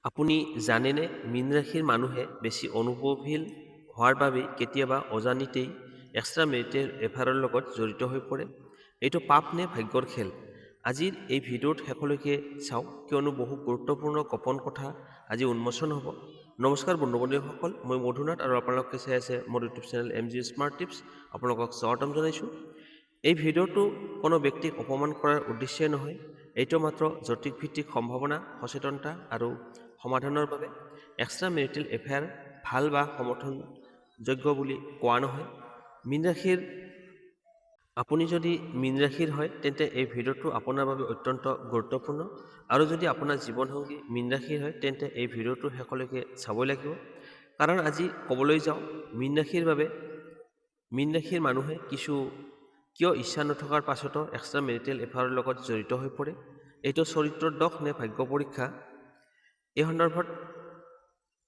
আপুনি জানেনে মীন ৰাশিৰ মানুহে বেছি অনুভৱশীল হোৱাৰ বাবে কেতিয়াবা অজানিতেই এক্সট্ৰা মেৰিটেল এফেয়াৰৰ লগত জড়িত হৈ পৰে? এইটো পাপ নে ভাগ্যৰ খেল? আজিৰ এই ভিডিঅ'ত শেষলৈকে চাওক, কিয়নো বহু গুৰুত্বপূৰ্ণ গোপন কথা আজি উন্মোচন হ'ব। নমস্কাৰ বন্ধু বান্ধৱীসকল, মই মধুনাথ আৰু আপোনালোকে চাই আছে মোৰ YouTube channel MG smart tips. আপোনালোকক স্বাগতম জনাইছোঁ। এই ভিডিঅ'টো কোনো ব্যক্তিক অপমান কৰাৰ উদ্দেশ্যে নহয়, এইটো মাত্ৰ জ্যোতিষভিত্তিক সম্ভাৱনা, সচেতনতা আৰু সমাধানৰ বাবে। এক্সট্ৰা মেৰিটেল এফেয়াৰ ভাল বা সমৰ্থনযোগ্য বুলি কোৱা নহয়। মীন ৰাশিৰ আপুনি যদি মীন ৰাশিৰ হয় তেন্তে এই ভিডিঅ'টো আপোনাৰ বাবে অত্যন্ত গুৰুত্বপূৰ্ণ, আৰু যদি আপোনাৰ জীৱনসংগী মীন ৰাশিৰ হয় তেন্তে এই ভিডিঅ'টো শেষলৈকে চাবই লাগিব। কাৰণ আজি ক'বলৈ যাওঁ, মীন ৰাশিৰ মানুহে কিয় ইচ্ছা নথকাৰ পাছতো এক্সট্ৰা মেৰিটেল এফেয়াৰৰ লগত জড়িত হৈ পৰে। এইটো চৰিত্ৰৰ দোষ নে ভাগ্য পৰীক্ষা? এই সন্দৰ্ভত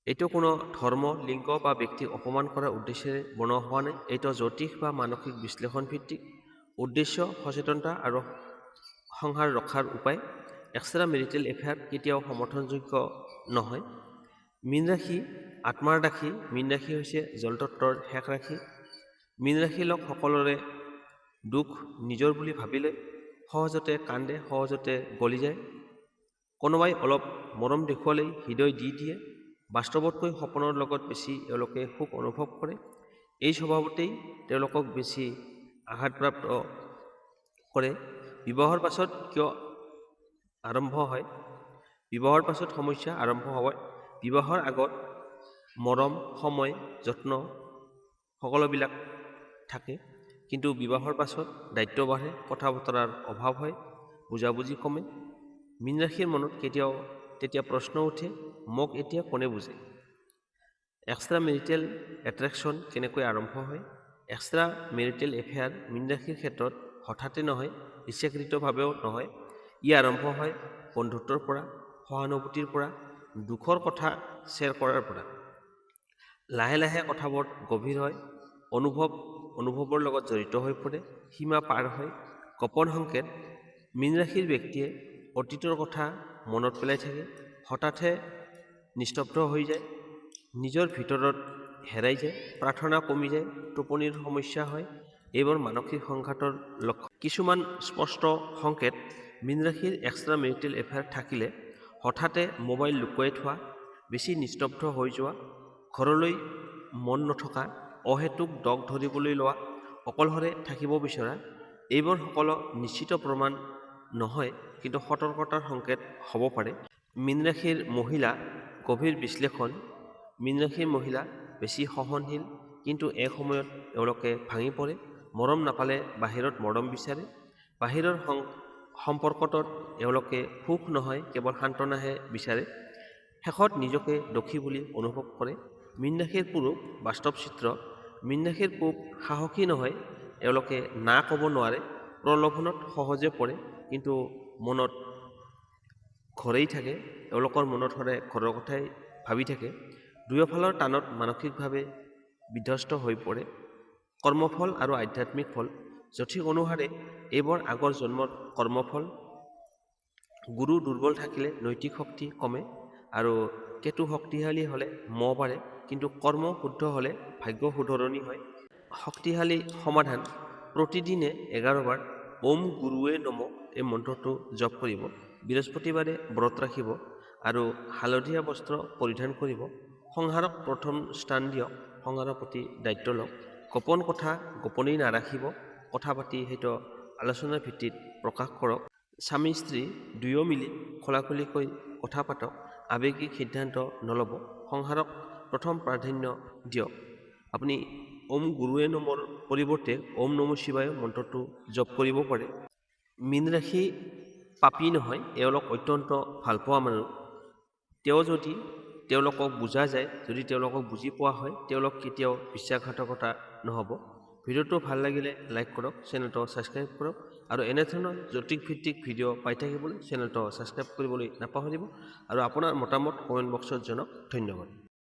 এইটো কোনো ধৰ্ম, লিংগ বা ব্যক্তিক অপমান কৰাৰ উদ্দেশ্যেৰে বনোৱা হোৱা নাই। এইটো জ্যোতিষ বা মানসিক বিশ্লেষণ ভিত্তিক। উদ্দেশ্য সচেতনতা আৰু সংসাৰ ৰক্ষাৰ উপায়। এক্সট্ৰা মেৰিটেল এফেয়াৰ কেতিয়াও সমৰ্থনযোগ্য নহয়। মীন ৰাশি আত্মাৰ ৰাশি। মীন ৰাশি হৈছে জলতত্ত্বৰ শেষ ৰাশি। মীন ৰাশিৰ লোক সকলোৰে দুখ নিজৰ বুলি ভাবিলে সহজতে কান্দে, সহজতে গলি যায়। কোনোবাই অলপ মৰম দেখুৱালেই হৃদয় দি দিয়ে। বাস্তৱতকৈ সপোনৰ লগত বেছি এওঁলোকে সুখ অনুভৱ কৰে। এই স্বভাৱতেই তেওঁলোকক বেছি আঘাতপ্ৰাপ্ত কৰে। বিবাহৰ পাছত সমস্যা আৰম্ভ হয়। বিবাহৰ আগত মৰম, সময়, যত্ন সকলোবিলাক থাকে, কিন্তু বিবাহৰ পাছত দায়িত্ব বাঢ়ে, কথা বতৰাৰ অভাৱ হয়, বুজাবুজি কমে। মীন ৰাশিৰ মনত তেতিয়া প্ৰশ্ন উঠে, মোক এতিয়া কোনে বুজে? এক্সট্ৰা মেৰিটেল এট্ৰেকশ্যন কেনেকৈ আৰম্ভ হয়? এক্সট্ৰা মেৰিটেল এফেয়াৰ মীন ৰাশিৰ ক্ষেত্ৰত হঠাতে নহয়, ইচ্ছাকৃতভাৱেও নহয়। ই আৰম্ভ হয় বন্ধুত্বৰ পৰা, সহানুভূতিৰ পৰা, দুখৰ কথা শ্বেয়াৰ কৰাৰ পৰা। লাহে লাহে কথাবোৰ গভীৰ হয়, অনুভৱৰ লগত জড়িত হৈ পৰে, সীমা পাৰ হয়। গোপন সংকেত। মীন ৰাশিৰ ব্যক্তিয়ে অতীতৰ কথা মনত পেলাই থাকে, হঠাতে নিস্তব্ধ হৈ যায়, নিজৰ ভিতৰত হেৰাই যায়, প্ৰাৰ্থনা কমি যায়, টোপনিৰ সমস্যা হয়। এইবোৰ মানসিক সংঘাতৰ লক্ষণ। কিছুমান স্পষ্ট সংকেত। মীন ৰাশিৰ এক্সট্ৰা মেৰিটেল এফেয়াৰ থাকিলে হঠাতে মোবাইল লুকুৱাই থোৱা, বেছি নিস্তব্ধ হৈ যোৱা, ঘৰলৈ মন নথকা, অহেতুক দগ ধৰিবলৈ লোৱা, অকলশৰে থাকিব বিচৰা। এইবোৰ সকলো নিশ্চিত প্ৰমাণ নহয়, কিন্তু সতৰ্কতাৰ সংকেত হ'ব পাৰে। মীন ৰাশিৰ মহিলা গভীৰ বিশ্লেষণ। মীন ৰাশিৰ মহিলা বেছি সহনশীল, কিন্তু এক সময়ত এওঁলোকে ভাঙি পৰে। মৰম নাপালে বাহিৰত মৰম বিচাৰে। বাহিৰৰ সম্পৰ্কটোত এওঁলোকে সুখ নহয়, কেৱল সান্তনাহে বিচাৰে। শেষত নিজকে দোষী বুলি অনুভৱ কৰে। মীন ৰাশিৰ পুৰুষ বাস্তৱ চিত্ৰ। মীন ৰাশিৰ পুৰুষ সাহসী নহয়, এওঁলোকে না ক'ব নোৱাৰে, প্ৰলোভনত সহজে পৰে, কিন্তু মনত ঘৰেই থাকে। এওঁলোকৰ মনত সদায় ঘৰৰ কথাই ভাবি থাকে। দুয়োফালৰ টানত মানসিকভাৱে বিধ্বস্ত হৈ পৰে। কৰ্মফল আৰু আধ্যাত্মিক ফল। জ্যোতিষ অনুসাৰে এইবোৰ আগৰ জন্মৰ কৰ্মফল। গুৰু দুৰ্বল থাকিলে নৈতিক শক্তি কমে, আৰু কেতু শক্তিশালী হ'লে মোহ বাঢ়ে, কিন্তু কৰ্ম শুদ্ধ হ'লে ভাগ্য শুধৰণি হয়। শক্তিশালী সমাধান। প্ৰতিদিনে 11 বাৰ ওম গুৰুৱে নমঃ এই মন্ত্ৰটো জপ কৰিব। বৃহস্পতিবাৰে ব্ৰত ৰাখিব আৰু হালধীয়া বস্ত্ৰ পৰিধান কৰিব। সংসাৰক প্ৰথম স্থান দিয়ক, সংসাৰৰ প্ৰতি দায়িত্ব লওক। গোপন কথা গোপনেই নাৰাখিব, কথা পাতি সেইটো আলোচনাৰ ভিত্তিত প্ৰকাশ কৰক। স্বামী স্ত্ৰী দুয়ো মিলি খোলাখুলিকৈ কথা পাতক, আৱেগিক সিদ্ধান্ত নল'ব। সংসাৰক প্ৰথম প্ৰাধান্য দিয়ক। আপুনি ওম গুৰুৱে নমৰ পৰিৱৰ্তে ওম নমঃ শিৱায় মন্ত্ৰটো জপ কৰিব পাৰে। মীন ৰাশি পাপী নহয়, এওঁলোক অত্যন্ত ভালপোৱা মানুহ। যদি তেওঁলোকক বুজা যায়, যদি তেওঁলোকক বুজি পোৱা হয়, তেওঁলোক কেতিয়াও বিশ্বাসঘাতকতা নহ'ব। ভিডিঅ'টো ভাল লাগিলে লাইক কৰক, চেনেলটো ছাবস্ক্ৰাইব কৰক, আৰু এনেধৰণৰ জ্যোতিষভিত্তিক ভিডিঅ' পাই থাকিবলৈ চেনেলটো ছাবস্ক্ৰাইব কৰিবলৈ নাপাহৰিব, আৰু আপোনাৰ মতামত কমেণ্ট বক্সত জনাওক। ধন্যবাদ।